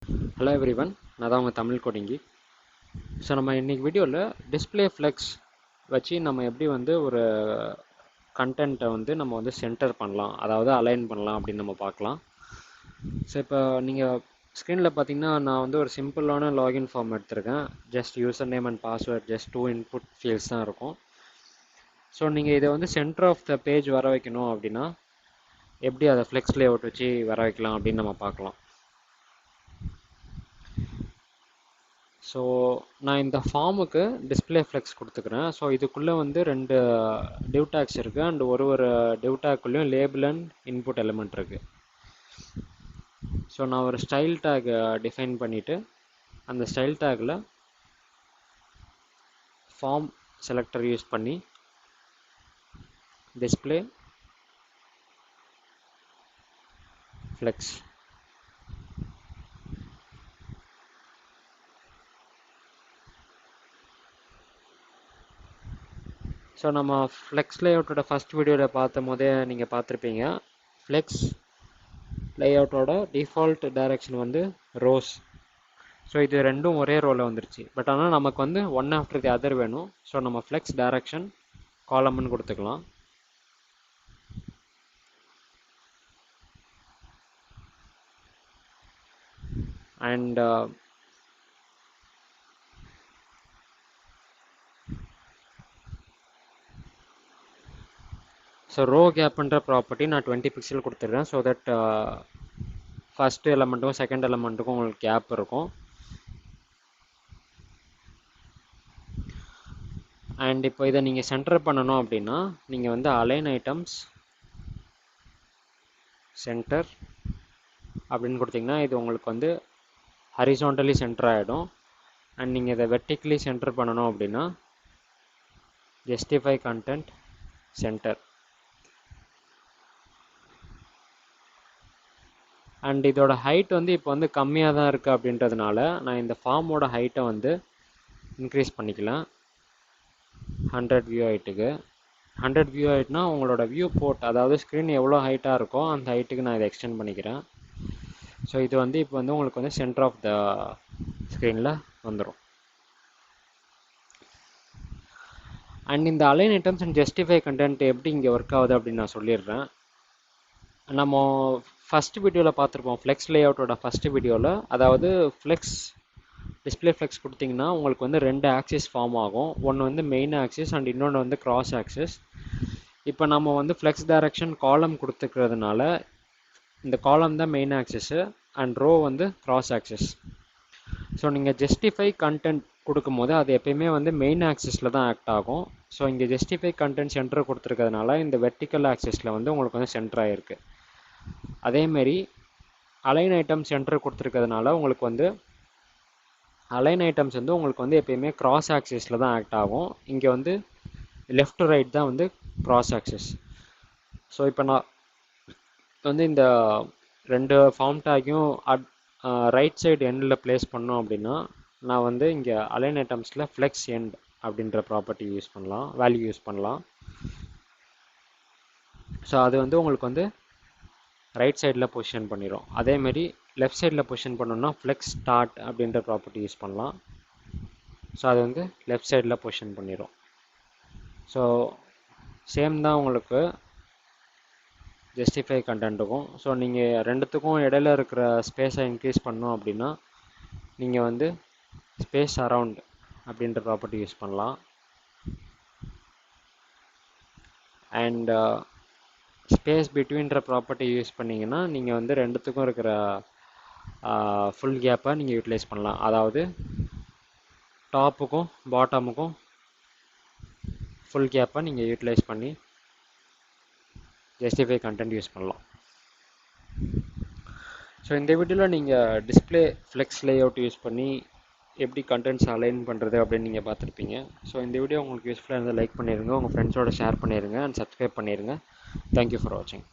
Hello everyone, நான் தான் உங்கள் தமிழ் கோடிங்கி. ஸோ நம்ம இன்றைக்கி வீடியோவில் டிஸ்பிளே ஃப்ளெக்ஸ் வச்சு நம்ம எப்படி வந்து ஒரு கண்டென்ட்டை வந்து நம்ம வந்து சென்டர் பண்ணலாம், அதாவது அலைன் பண்ணலாம் அப்படின்னு நம்ம பார்க்கலாம். ஸோ இப்போ நீங்கள் ஸ்க்ரீனில் பார்த்தீங்கன்னா நான் வந்து ஒரு சிம்பிளான லாகின் ஃபார்ம் எடுத்திருக்கேன். Just user name and password, just 2 input fields தான் இருக்கும். ஸோ நீங்கள் இதை வந்து சென்டர் ஆஃப் த பேஜ் வர வைக்கணும் அப்படின்னா எப்படி அதை ஃப்ளெக்ஸ் லேஅவுட் வச்சு வர வைக்கலாம் அப்படின்னு நம்ம பார்க்கலாம். ஸோ நான் இந்த ஃபார்முக்கு டிஸ்பிளே ஃப்ளெக்ஸ் கொடுத்துக்கிறேன். ஸோ இதுக்குள்ளே வந்து 2 டிவ் டேக்ஸ் இருக்குது அண்ட் ஒரு டிவ் டேக்குள்ளேயும் லேபிள் அண்ட் இன்புட் எலிமெண்ட் இருக்குது. ஸோ நான் ஒரு ஸ்டைல் டேக் டிஃபைன் பண்ணிவிட்டு அந்த ஸ்டைல் டேக்கில் ஃபார்ம் செலக்டர் யூஸ் பண்ணி டிஸ்பிளே ஃப்ளெக்ஸ் ஸோ நம்ம ஃப்ளெக்ஸ் லேஅவுட்டோட ஃபஸ்ட் வீடியோவில் பார்த்தும் போதே நீங்கள் பார்த்துருப்பீங்க. ஃப்ளெக்ஸ் லேஅவுட்டோட டிஃபால்ட் டைரக்ஷன் வந்து ரோஸ். ஸோ இது ரெண்டும் ஒரே ரோவில் வந்துருச்சு. பட் ஆனால் நமக்கு வந்து ஒன் ஆஃப்டர் தி அதர் வேணும். ஸோ நம்ம ஃப்ளெக்ஸ் டைரக்ஷன் காலம்னு கொடுத்துக்கலாம். அண்ட் ஸோ ரோ கேப்புன்ற ப்ராப்பர்ட்டி நான் 20 பிக்சல் கொடுத்துருக்கேன். ஸோ தட் ஃபஸ்ட்டு எலமெண்ட்டுக்கும் செகண்ட் எலமெண்ட்டுக்கும் உங்களுக்கு கேப் இருக்கும். அண்ட் இப்போ இதை நீங்கள் சென்டர் பண்ணணும் அப்படின்னா நீங்கள் வந்து அலைன் ஐட்டம்ஸ் சென்டர் அப்படின்னு கொடுத்தீங்கன்னா இது உங்களுக்கு வந்து ஹரிசாண்டலி சென்டர் ஆகிடும். அண்ட் நீங்கள் இதை வெர்டிக்கலி சென்டர் பண்ணணும் அப்படின்னா ஜஸ்டிஃபை கண்டென்ட் சென்டர். அண்ட் இதோட ஹைட் வந்து இப்போ வந்து கம்மியாக தான் இருக்குது அப்படின்றதுனால நான் இந்த ஃபார்மோட ஹைட்டை வந்து இன்க்ரீஸ் பண்ணிக்கலாம் 100 வியூ ஹைட்டுக்கு. 100 வியூ ஹைட்னா உங்களோட வியூ போர்ட், அதாவது ஸ்க்ரீன் எவ்வளோ ஹைட்டாக இருக்கோ அந்த ஹைட்டுக்கு நான் இதை எக்ஸ்டெண்ட் பண்ணிக்கிறேன். ஸோ இது வந்து இப்போ வந்து உங்களுக்கு வந்து சென்டர் ஆஃப் த ஸ்க்ரீனில் வந்துடும். அண்ட் இந்த align items and justify content எப்படி இங்கே ஒர்க் ஆகுது அப்படின்னு நான் சொல்லிடுறேன். நம்ம ஃபஸ்ட்டு வீடியோவில் பார்த்துருப்போம், ஃப்ளெக்ஸ் லேஅவுட்டோட ஃபஸ்ட்டு வீடியோவில். அதாவது ஃப்ளெக்ஸ் டிஸ்பிளே ஃப்ளெக்ஸ் கொடுத்தீங்கன்னா உங்களுக்கு வந்து 2 ஆக்சிஸ் ஃபார்ம் ஆகும். ஒன்று வந்து மெயின் ஆக்சிஸ் அண்ட் இன்னொன்று வந்து கிராஸ் ஆக்சிஸ். இப்போ நம்ம வந்து ஃப்ளெக்ஸ் டைரக்ஷன் காலம் கொடுத்துக்கிறதுனால இந்த காலம் தான் மெயின் ஆக்சிஸு அண்ட் ரோ வந்து கிராஸ் ஆக்சிஸ். ஸோ நீங்கள் ஜஸ்டிஃபை கண்டென்ட் கொடுக்கும்போது அது எப்பயுமே வந்து மெயின் ஆக்சிஸில் தான் ஆக்ட் ஆகும். ஸோ இங்கே ஜஸ்டிஃபை கண்டென்ட் சென்டர் கொடுத்துருக்கிறதுனால இந்த வெர்டிக்கல் ஆக்சிஸில் வந்து உங்களுக்கு வந்து சென்டர் ஆகிருக்கு. அதேமாரி அலைன் ஐட்டம் சென்டர் கொடுத்துருக்கிறதுனால உங்களுக்கு வந்து அலைன் ஐட்டம்ஸ் வந்து உங்களுக்கு வந்து எப்பயுமே கிராஸ் ஆக்சிஸில் தான் ஆக்ட் ஆகும். இங்கே வந்து லெஃப்ட் டு ரைட் தான் வந்து கிராஸ் ஆக்சிஸ். ஸோ இப்போ நான் வந்து இந்த 2 ஃபார்ம் டேக்கையும் ரைட் சைடு எண்டில் ப்ளேஸ் பண்ணோம் அப்படின்னா நான் வந்து இங்கே அலைன் ஐட்டம்ஸில் ஃப்ளெக்ஸ் எண்ட் அப்படின்ற ப்ராப்பர்ட்டி யூஸ் பண்ணலாம், வேல்யூ யூஸ் பண்ணலாம். ஸோ அது வந்து உங்களுக்கு வந்து ரைட் சைடில் பொசிஷன் பண்ணிடும். அதேமாரி லெஃப்ட் சைடில் பொசிஷன் பண்ணோன்னா ஃப்ளெக்ஸ் ஸ்டார்ட் அப்படின்ற ப்ராப்பர்ட்டி யூஸ் பண்ணலாம். ஸோ அது வந்து லெஃப்ட் சைடில் பொசிஷன் பண்ணிடும். ஸோ சேம் தான் உங்களுக்கு ஜஸ்டிஃபை கண்டென்ட்டுக்கும். ஸோ நீங்கள் ரெண்டுத்துக்கும் இடையில இருக்கிற ஸ்பேஸை இன்க்ரீஸ் பண்ணோம் அப்படின்னா நீங்கள் வந்து ஸ்பேஸ் அரவுண்ட் அப்படின்ற ப்ராப்பர்ட்டி யூஸ் பண்ணலாம். அண்ட் ஸ்பேஸ் பிட்வீன்ற ப்ராப்பர்ட்டி யூஸ் பண்ணிங்கன்னா நீங்கள் வந்து ரெண்டுத்துக்கும் இருக்கிற ஃபுல் கேப்பை நீங்கள் யூட்டிலைஸ் பண்ணலாம். அதாவது டாப்புக்கும் பாட்டமுக்கும் ஃபுல் கேப்பை நீங்கள் யூட்டிலைஸ் பண்ணி ஜஸ்டிஃபை கண்டென்ட் யூஸ் பண்ணலாம். ஸோ இந்த வீடியோவில் நீங்கள் டிஸ்பிளே ஃப்ளெக்ஸ் லேஅவுட் யூஸ் பண்ணி எப்படி கண்டென்ட்ஸ் அலைன் பண்ணுறது அப்படின்னு நீங்கள் பார்த்துருப்பீங்க. ஸோ இந்த வீடியோ உங்களுக்கு யூஸ்ஃபுல்லாக இருந்தால் லைக் பண்ணிடுங்க, உங்கள் ஃப்ரெண்ட்ஸோட ஷேர் பண்ணிடுங்க அண்ட் சப்ஸ்கிரைப் பண்ணிடுங்க. தேங்க்யூ ஃபார் வாட்சிங்.